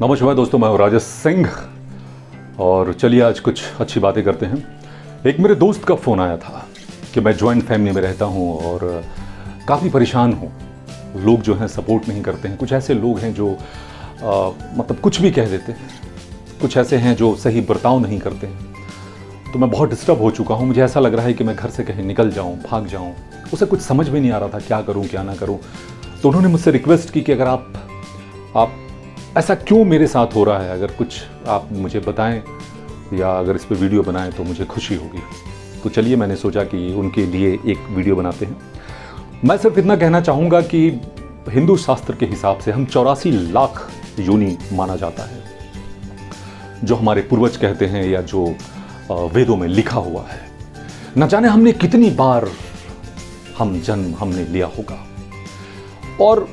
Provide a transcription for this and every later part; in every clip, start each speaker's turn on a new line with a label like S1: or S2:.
S1: नमस्कार दोस्तों, मैं हूं राजेश सिंह और चलिए आज कुछ अच्छी बातें करते हैं। एक मेरे दोस्त का फ़ोन आया था कि मैं जॉइंट फैमिली में रहता हूं और काफ़ी परेशान हूं। लोग जो हैं सपोर्ट नहीं करते हैं। कुछ ऐसे लोग हैं जो मतलब कुछ भी कह देते हैं, कुछ ऐसे हैं जो सही बर्ताव नहीं करते हैं। तो मैं बहुत डिस्टर्ब हो चुका हूं। मुझे ऐसा लग रहा है कि मैं घर से कहीं निकल जाऊं, भाग जाऊं। उसे कुछ समझ में नहीं आ रहा था क्या करूं क्या ना करूं। तो उन्होंने मुझसे रिक्वेस्ट की कि अगर आप ऐसा क्यों मेरे साथ हो रहा है, अगर कुछ आप मुझे बताएं या अगर इस पे वीडियो बनाएं तो मुझे खुशी होगी। तो चलिए मैंने सोचा कि उनके लिए एक वीडियो बनाते हैं। मैं सिर्फ इतना कहना चाहूँगा कि हिंदू शास्त्र के हिसाब से हम 84 लाख योनि माना जाता है, जो हमारे पूर्वज कहते हैं या जो वेदों में लिखा हुआ है। न जाने हमने कितनी बार जन्म हमने लिया होगा। और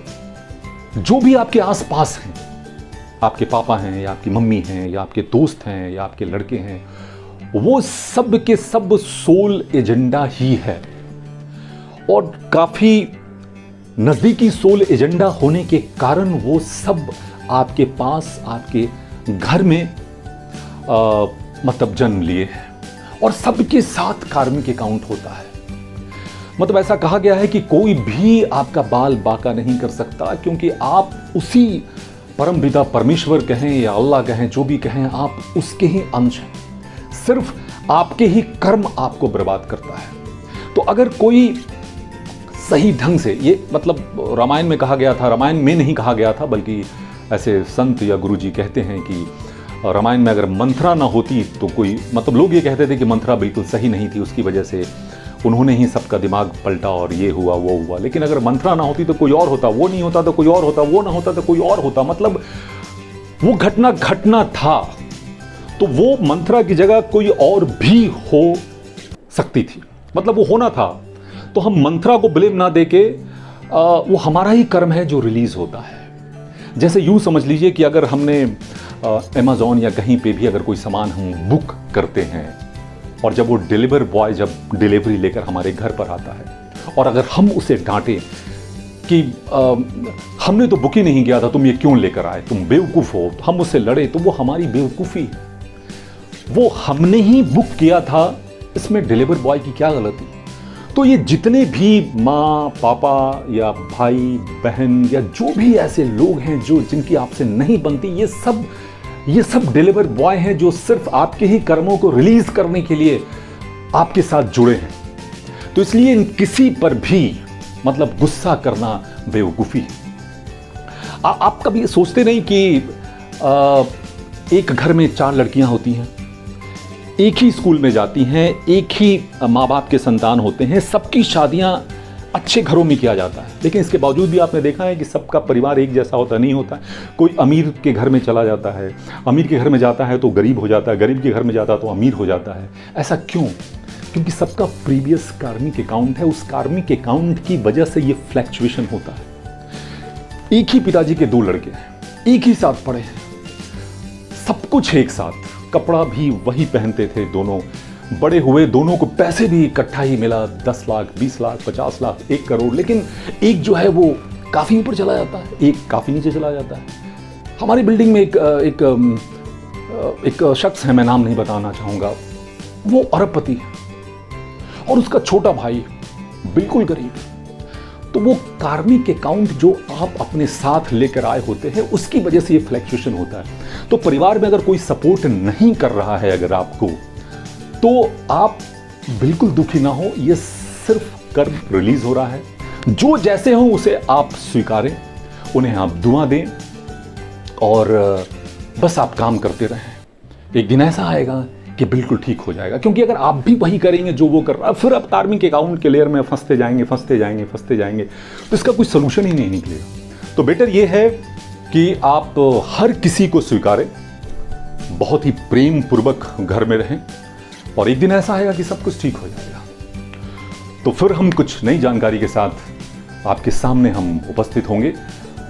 S1: जो भी आपके आसपास हैं, आपके पापा हैं या आपकी मम्मी हैं या आपके दोस्त हैं या आपके लड़के हैं, वो सब के सब सोल एजेंडा ही है। और काफी नजदीकी सोल एजेंडा होने के कारण वो सब आपके पास, आपके घर में मतलब जन्म लिए हैं। और सबके साथ कार्मिक अकाउंट होता है। मतलब ऐसा कहा गया है कि कोई भी आपका बाल बाका नहीं कर सकता, क्योंकि आप उसी परम पिता परमेश्वर कहें या अल्लाह कहें, जो भी कहें, आप उसके ही अंश हैं। सिर्फ आपके ही कर्म आपको बर्बाद करता है। तो अगर कोई सही ढंग से, ये मतलब रामायण में कहा गया था, रामायण में नहीं कहा गया था बल्कि ऐसे संत या गुरुजी कहते हैं कि रामायण में अगर मंथरा ना होती तो कोई, मतलब लोग ये कहते थे कि मंथरा बिल्कुल सही नहीं थी, उसकी वजह से उन्होंने ही सबका दिमाग पलटा और ये हुआ वो हुआ। लेकिन अगर मंथरा ना होती तो कोई और होता, वो नहीं होता तो कोई और होता, वो ना होता तो कोई और होता। मतलब वो घटना था तो वो मंथरा की जगह कोई और भी हो सकती थी, मतलब वो होना था। तो हम मंथरा को ब्लेम ना देके वो हमारा ही कर्म है जो रिलीज होता है। जैसे यूं समझ लीजिए कि अगर हमने अमेज़ॉन या कहीं पे भी अगर कोई सामान हम बुक करते हैं और जब वो डिलीवर बॉय जब डिलीवरी लेकर हमारे घर पर आता है और अगर हम उसे डांटें कि हमने तो बुक ही नहीं किया था, तुम ये क्यों लेकर आए, तुम बेवकूफ़ हो, हम उससे लड़े, तो वो हमारी बेवकूफ़ी है। वो हमने ही बुक किया था, इसमें डिलीवर बॉय की क्या गलती। तो ये जितने भी माँ पापा या भाई बहन या जो भी ऐसे लोग हैं जो जिनकी आपसे नहीं बनती, ये सब डिलीवर बॉय हैं जो सिर्फ आपके ही कर्मों को रिलीज करने के लिए आपके साथ जुड़े हैं। तो इसलिए इन किसी पर भी मतलब गुस्सा करना बेवकूफ़ी है। आप कभी सोचते नहीं कि एक घर में 4 लड़कियां होती हैं, एक ही स्कूल में जाती हैं, एक ही माँ बाप के संतान होते हैं, सबकी शादियां अच्छे घरों में किया जाता है। लेकिन इसके बावजूद भी आपने देखा है कि सबका परिवार एक जैसा होता नहीं होता। कोई अमीर के घर में चला जाता है, अमीर के घर में जाता है तो गरीब हो जाता है, गरीब के घर में जाता है तो अमीर हो जाता है। ऐसा क्यों? क्योंकि सबका प्रीवियस कार्मिक अकाउंट है। उस कार्मिक अकाउंट की वजह से ये फ्लैक्चुएशन होता है। एक ही पिताजी के 2 लड़के हैं, एक ही साथ पढ़े हैं, सब कुछ एक साथ, कपड़ा भी वही पहनते थे, दोनों बड़े हुए, दोनों को पैसे भी इकट्ठा ही मिला, 10 लाख 20 लाख 50 लाख 1 करोड़। लेकिन एक जो है वो काफ़ी ऊपर चला जाता है, एक काफ़ी नीचे चला जाता है। हमारी बिल्डिंग में एक शख्स है, मैं नाम नहीं बताना चाहूँगा, वो अरबपति है और उसका छोटा भाई बिल्कुल गरीब। तो वो कार्मिक अकाउंट जो आप अपने साथ लेकर आए होते हैं, उसकी वजह से ये फ्लैक्चुएशन होता है। तो परिवार में अगर कोई सपोर्ट नहीं कर रहा है अगर आपको, तो आप बिल्कुल दुखी ना हो। ये सिर्फ कर्म रिलीज हो रहा है। जो जैसे हो उसे आप स्वीकारें, उन्हें आप दुआ दें और बस आप काम करते रहें। एक दिन ऐसा आएगा कि बिल्कुल ठीक हो जाएगा। क्योंकि अगर आप भी वही करेंगे जो वो कर रहा है, फिर आप कार्मिक अकाउंट के लेयर में फंसते जाएंगे तो इसका कोई सोल्यूशन ही नहीं निकलेगा। तो बेटर ये है कि आप हर किसी को स्वीकारें, बहुत ही प्रेम पूर्वक घर में रहें और एक दिन ऐसा आएगा कि सब कुछ ठीक हो जाएगा। तो फिर हम कुछ नई जानकारी के साथ आपके सामने हम उपस्थित होंगे।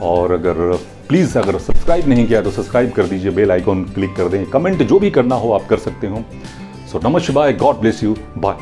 S1: और अगर प्लीज़ अगर सब्सक्राइब नहीं किया तो सब्सक्राइब कर दीजिए, बेल आइकॉन क्लिक कर दें, कमेंट जो भी करना हो आप कर सकते हो। सो नमः शिवाय, गॉड ब्लेस यू, बाय।